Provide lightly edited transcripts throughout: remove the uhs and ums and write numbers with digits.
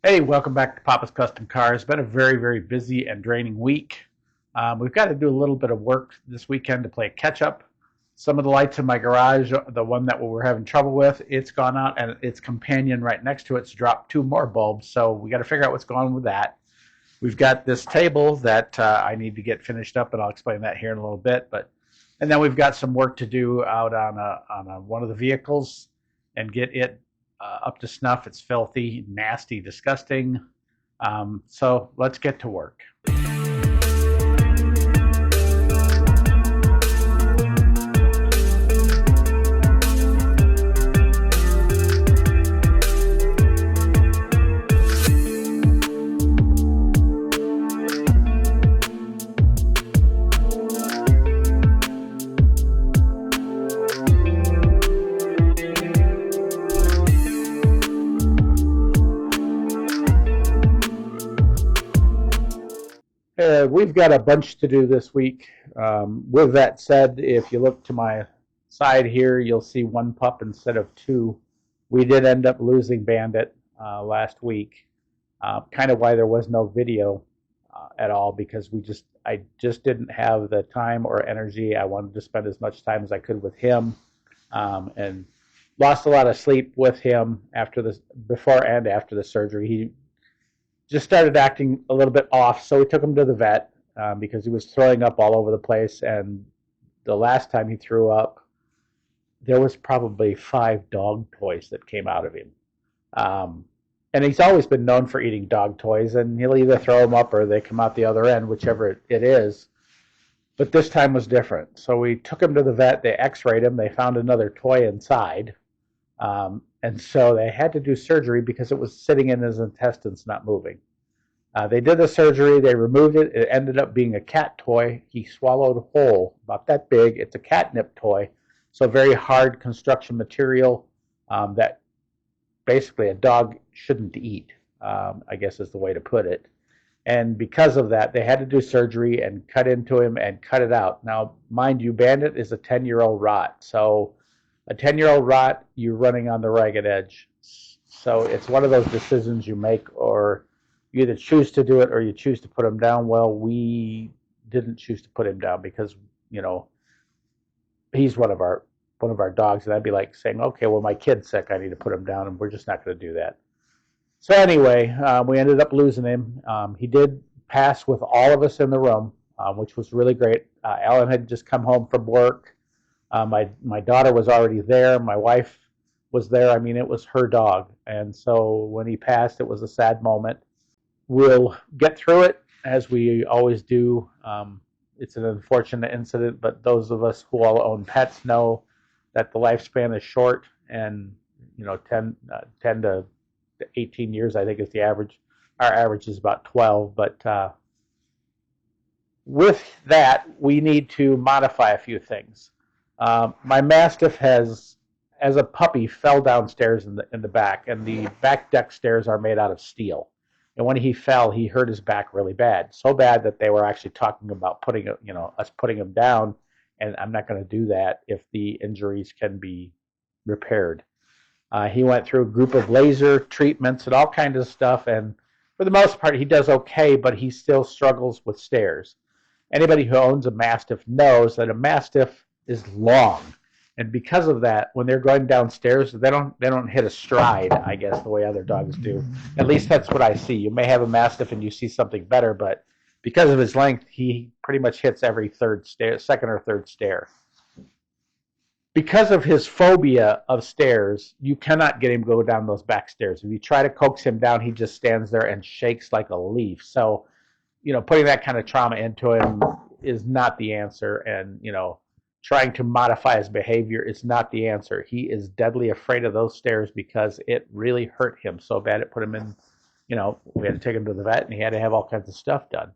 Hey, welcome back to Papa's Custom Cars. It's been a very, very busy and draining week. We've got to do a little bit of work this weekend to play catch up. Some of the lights in my garage, the one that we were having trouble with, it's gone out, and its companion right next to it's dropped two more bulbs. So we got to figure out what's going on with that. We've got this table that I need to get finished up, and I'll explain that here in a little bit. And then we've got some work to do out on one of the vehicles and get it up to snuff. It's filthy, nasty, disgusting. So let's get to work. We've got a bunch to do this week. With that said, if you look to my side here, you'll see one pup instead of two. We did end up losing Bandit last week. Kind of why there was no video at all, because I just didn't have the time or energy. I wanted to spend as much time as I could with him, and lost a lot of sleep with him before and after the surgery. He just started acting a little bit off, so we took him to the vet because he was throwing up all over the place. And the last time he threw up, there was probably 5 dog toys that came out of him. And he's always been known for eating dog toys, and he'll either throw them up or they come out the other end, whichever it is. But this time was different. So we took him to the vet. They x-rayed him. They found another toy inside. And so they had to do surgery because it was sitting in his intestines, not moving. They did the surgery. They removed it. It ended up being a cat toy. He swallowed whole, about that big. It's a catnip toy. So very hard construction material that basically a dog shouldn't eat, I guess is the way to put it. And because of that, they had to do surgery and cut into him and cut it out. Now, mind you, Bandit is a 10-year-old rot. So a 10-year-old rot, you're running on the ragged edge. So it's one of those decisions you make, or you either choose to do it or you choose to put him down. Well, we didn't choose to put him down because, he's one of our dogs, and I'd be like saying, okay, well, my kid's sick, I need to put him down, and we're just not going to do that. So anyway, we ended up losing him. He did pass with all of us in the room, which was really great. Alan had just come home from work. My daughter was already there. My wife was there. I mean, it was her dog. And so when he passed, it was a sad moment. We'll get through it as we always do. It's an unfortunate incident, but those of us who all own pets know that the lifespan is short, and 10 to 18 years, I think, is the average. Our average is about 12, but with that, we need to modify a few things. My Mastiff as a puppy, fell downstairs in the back, and the back deck stairs are made out of steel. And when he fell, he hurt his back really bad, so bad that they were actually talking about us putting him down. And I'm not going to do that if the injuries can be repaired. He went through a group of laser treatments and all kinds of stuff, and for the most part, he does okay, but he still struggles with stairs. Anybody who owns a Mastiff knows that a Mastiff is long, and because of that, when they're going downstairs, they don't hit a stride, I guess, the way other dogs do. At least that's what I see. You may have a Mastiff and you see something better, but because of his length, he pretty much hits every second or third stair. Because of his phobia of stairs, you cannot get him to go down those back stairs. If you try to coax him down, he just stands there and shakes like a leaf. So, putting that kind of trauma into him is not the answer. And, trying to modify his behavior is not the answer. He is deadly afraid of those stairs because it really hurt him so bad it put him in, we had to take him to the vet, and he had to have all kinds of stuff done.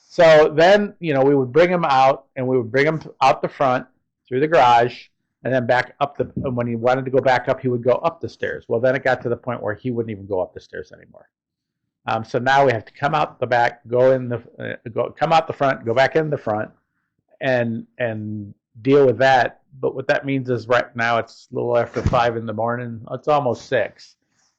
So then, we would bring him out, and we would bring him out the front through the garage, and then back up when he wanted to go back up, he would go up the stairs. Well, then it got to the point where he wouldn't even go up the stairs anymore. So now we have to come out the back, come out the front, go back in the front, and deal with that. But what that means is right now it's a little after 5 in the morning. It's almost 6,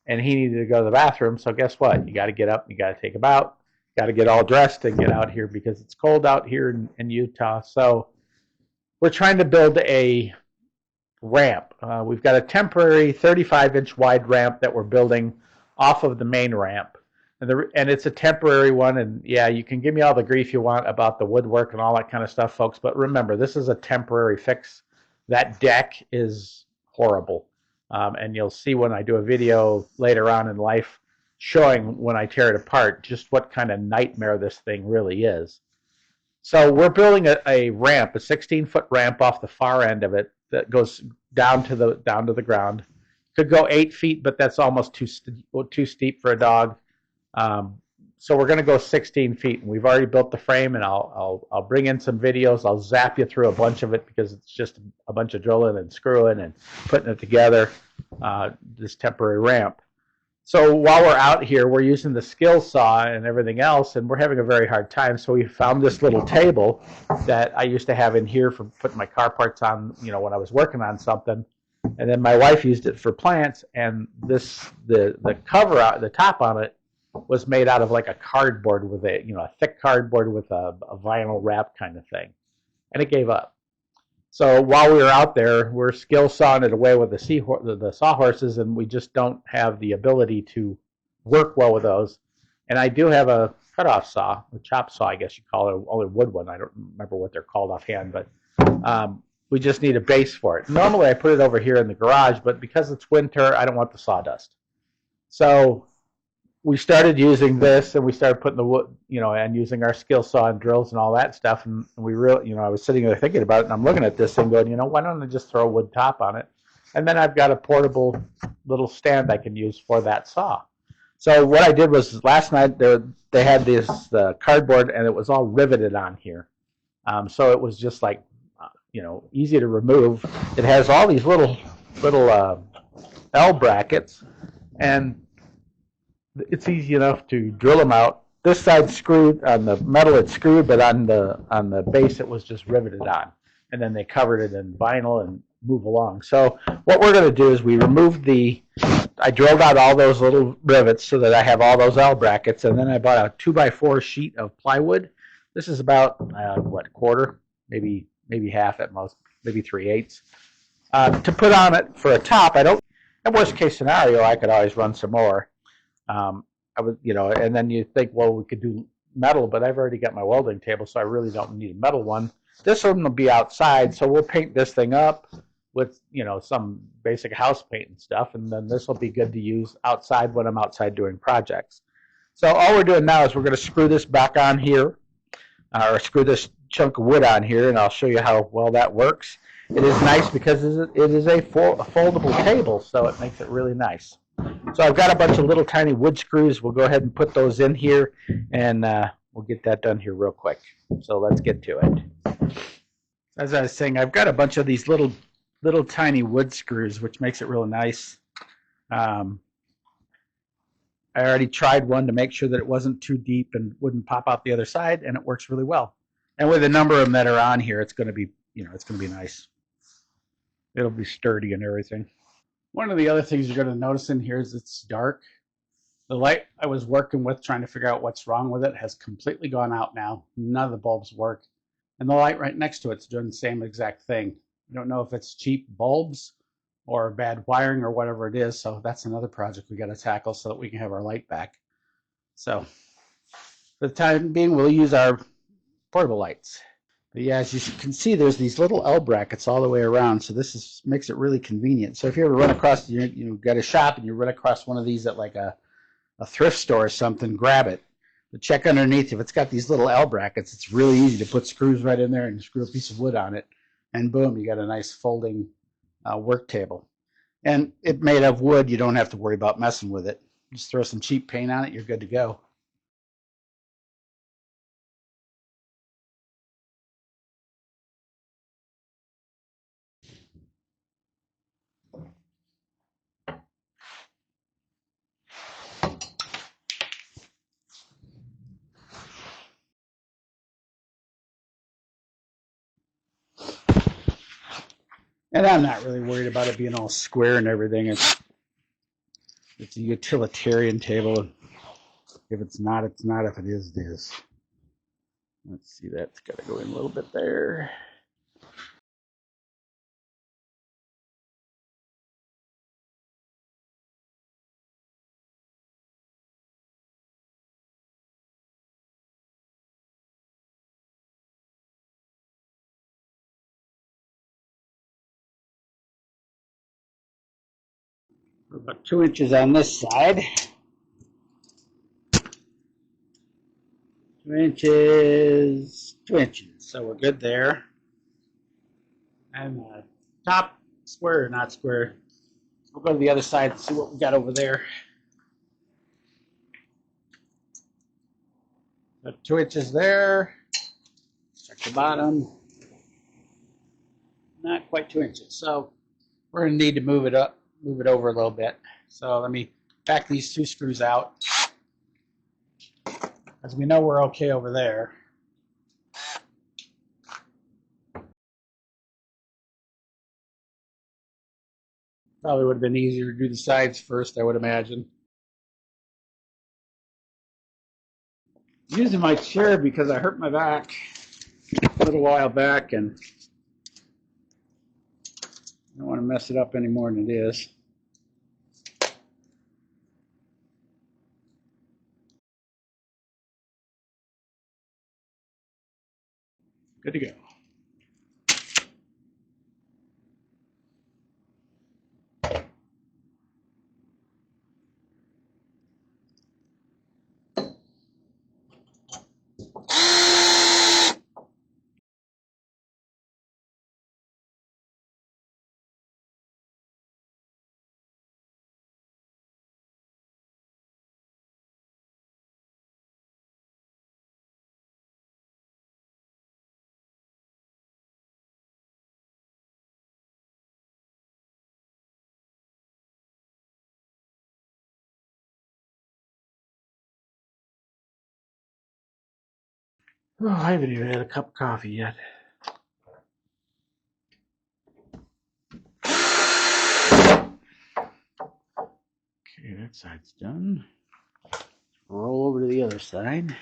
and he needed to go to the bathroom. So guess what? You got to get up, you got to take him out, got to get all dressed and get out here because it's cold out here in Utah. So we're trying to build a ramp. We've got a temporary 35-inch wide ramp that we're building off of the main ramp. And it's a temporary one. And yeah, you can give me all the grief you want about the woodwork and all that kind of stuff, folks. But remember, this is a temporary fix. That deck is horrible. And you'll see when I do a video later on in life showing when I tear it apart just what kind of nightmare this thing really is. So we're building a ramp, a 16-foot ramp off the far end of it that goes down to the ground. Could go 8 feet, but that's almost too steep for a dog. So we're going to go 16 feet, and we've already built the frame. And I'll bring in some videos. I'll zap you through a bunch of it because it's just a bunch of drilling and screwing and putting it together. This temporary ramp. So while we're out here, we're using the skill saw and everything else, and we're having a very hard time. So we found this little table that I used to have in here for putting my car parts on, when I was working on something. And then my wife used it for plants, and the cover out, the top on it, was made out of like a cardboard with a thick cardboard with a vinyl wrap kind of thing, and it gave up. So while we were out there, we're skill sawing it away with the sawhorses, and we just don't have the ability to work well with those. And I do have a cutoff saw, a chop saw, I guess you call it, only wood one. I don't remember what they're called offhand, but we just need a base for it. Normally I put it over here in the garage, but because it's winter, I don't want the sawdust. So we started using this, and we started putting the wood, and using our skill saw and drills and all that stuff. And we really, I was sitting there thinking about it, and I'm looking at this thing going, why don't I just throw a wood top on it? And then I've got a portable little stand I can use for that saw. So what I did was last night they had this cardboard, and it was all riveted on here. So it was just like, easy to remove. It has all these little L brackets, and it's easy enough to drill them out. This side's screwed on the metal; it's screwed, but on the base it was just riveted on, and then they covered it in vinyl and move along. So what we're going to do is we removed I drilled out all those little rivets so that I have all those L brackets, and then I bought a 2x4 sheet of plywood. This is about quarter, maybe half at most, maybe 3/8, to put on it for a top. In worst case scenario, I could always run some more. And then you think, well, we could do metal, but I've already got my welding table, so I really don't need a metal one. This one will be outside, so we'll paint this thing up with, some basic house paint and stuff, and then this will be good to use outside when I'm outside doing projects. So all we're doing now is we're going to screw this back on here, or screw this chunk of wood on here, and I'll show you how well that works. It is nice because it is a foldable table, so it makes it really nice. So I've got a bunch of little tiny wood screws. We'll go ahead and put those in here, and we'll get that done here real quick. So let's get to it. As I was saying, I've got a bunch of these little tiny wood screws, which makes it really nice. I already tried one to make sure that it wasn't too deep and wouldn't pop out the other side, and it works really well. And with the number of them that are on here, it's going to be, it's going to be nice. It'll be sturdy and everything. One of the other things you're going to notice in here is it's dark. The light I was working with trying to figure out what's wrong with it has completely gone out now. None of the bulbs work. And the light right next to it's doing the same exact thing. I don't know if it's cheap bulbs or bad wiring or whatever it is. So that's another project we got to tackle so that we can have our light back. So for the time being, we'll use our portable lights. But yeah, as you can see, there's these little L brackets all the way around, so this makes it really convenient. So if you ever run across, got a shop and you run across one of these at like a thrift store or something, grab it. But check underneath. If it's got these little L brackets, it's really easy to put screws right in there and screw a piece of wood on it, and boom, you got a nice folding work table. And it made of wood, you don't have to worry about messing with it. Just throw some cheap paint on it, you're good to go. And I'm not really worried about it being all square and everything. It's a utilitarian table. If it's not, it's not. If it is, it is. Let's see, that's got to go in a little bit there. We're about 2 inches on this side. 2 inches, 2 inches. So we're good there. And top square, not square. We'll go to the other side and see what we got over there. 2 inches there. Check the bottom. Not quite 2 inches. So we're going to need to move it up, move it over a little bit. So let me back these 2 screws out. As we know, we're okay over there. Probably would have been easier to do the sides first, I would imagine. I'm using my chair because I hurt my back a little while back, and I don't want to mess it up any more than it is. Good to go. Oh, I haven't even had a cup of coffee yet. Okay, that side's done. Roll over to the other side.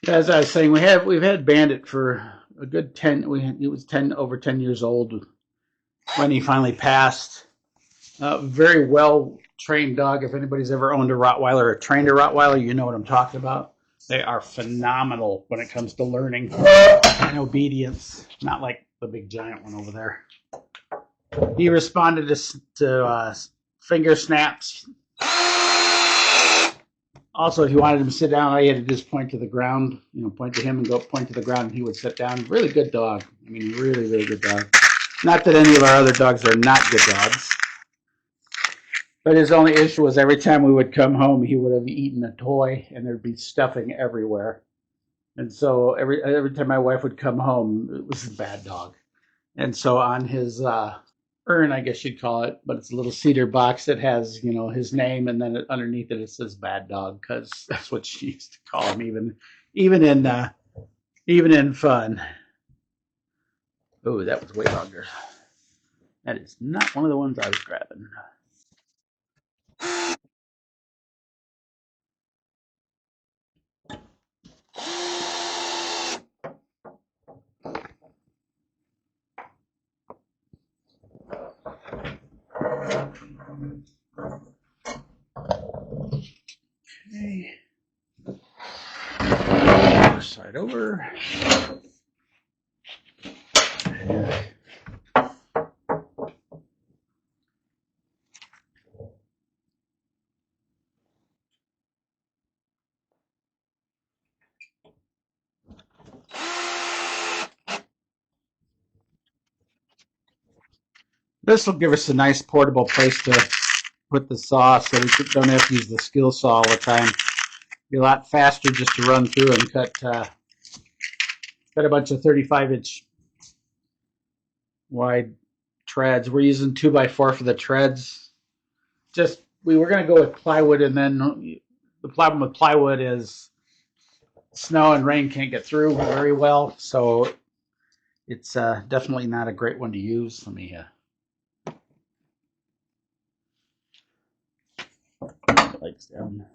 As I was saying, we've had Bandit for a good 10. He was over 10 years old when he finally passed. Very well trained dog. If anybody's ever owned a Rottweiler or trained a Rottweiler, you know what I'm talking about. They are phenomenal when it comes to learning and obedience. Not like the big giant one over there. He responded to finger snaps. Also, if you wanted him to sit down, all you had to just point to the ground. Point to him and go point to the ground, and he would sit down. Really good dog. I mean, really, really good dog. Not that any of our other dogs are not good dogs. But his only issue was every time we would come home, he would have eaten a toy, and there'd be stuffing everywhere. And so every time my wife would come home, it was a bad dog. And so on his urn, I guess you'd call it, but it's a little cedar box that has, his name, and then underneath it says "bad dog" because that's what she used to call him, even in fun. Oh, that was way longer. That is not one of the ones I was grabbing. Okay. Other side over. This will give us a nice portable place to put the saw, so we don't have to use the skill saw all the time. Be a lot faster just to run through and cut a bunch of 35-inch wide treads. We're using 2x4 for the treads. We were going to go with plywood, and then the problem with plywood is snow and rain can't get through very well, so it's definitely not a great one to use. Let me legs down.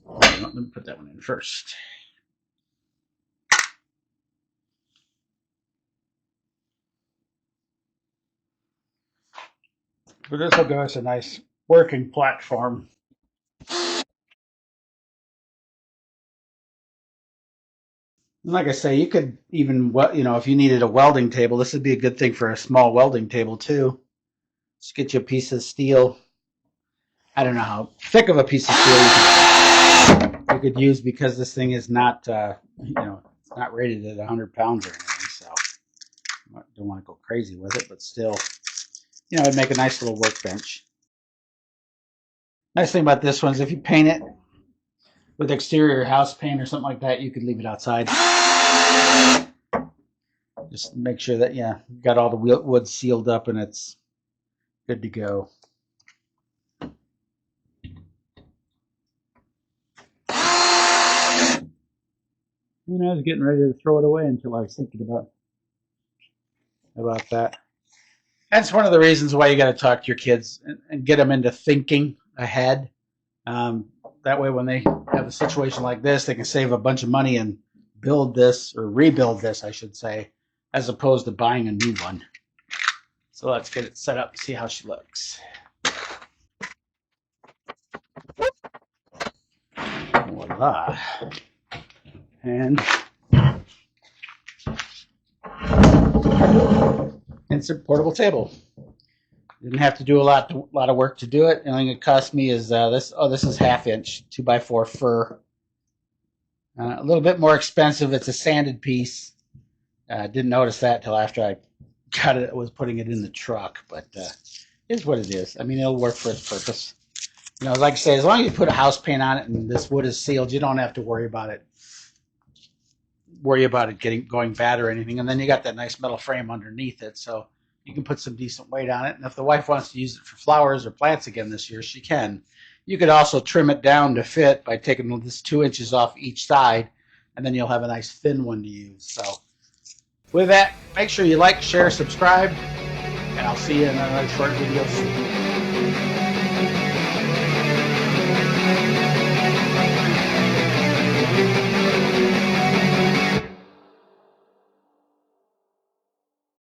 Let me put that one in first. But this will give us a nice working platform. And like I say, you could even, if you needed a welding table, this would be a good thing for a small welding table too. Just get you a piece of steel. I don't know how thick of a piece of steel you could use, because this thing is not, it's not rated at 100 pounds or anything. So I don't want to go crazy with it, but still, it'd make a nice little workbench. Nice thing about this one is if you paint it with exterior house paint or something like that, you could leave it outside. Just make sure that, you got all the wood sealed up and it's good to go. I was getting ready to throw it away until I was thinking about that. That's one of the reasons why you got to talk to your kids and get them into thinking ahead. That way, when they have a situation like this, they can save a bunch of money and build this, or rebuild this, I should say, as opposed to buying a new one. So let's get it set up and see how she looks. Voila. And it's a portable table. Didn't have to do a lot of work to do it. The only thing it cost me is this. Oh, this is 1/2 inch 2x4 fir. A little bit more expensive. It's a sanded piece. Didn't notice that till after I got it. I was putting it in the truck, but it's what it is. I mean, it'll work for its purpose. Like I say, as long as you put a house paint on it and this wood is sealed, you don't have to worry about it going bad or anything. And then you got that nice metal frame underneath it, so you can put some decent weight on it. And if the wife wants to use it for flowers or plants again this year, she can. You could also trim it down to fit by taking this 2 inches off each side, and then you'll have a nice thin one to use. So with that, make sure you like, share, subscribe, and I'll see you in another short video soon.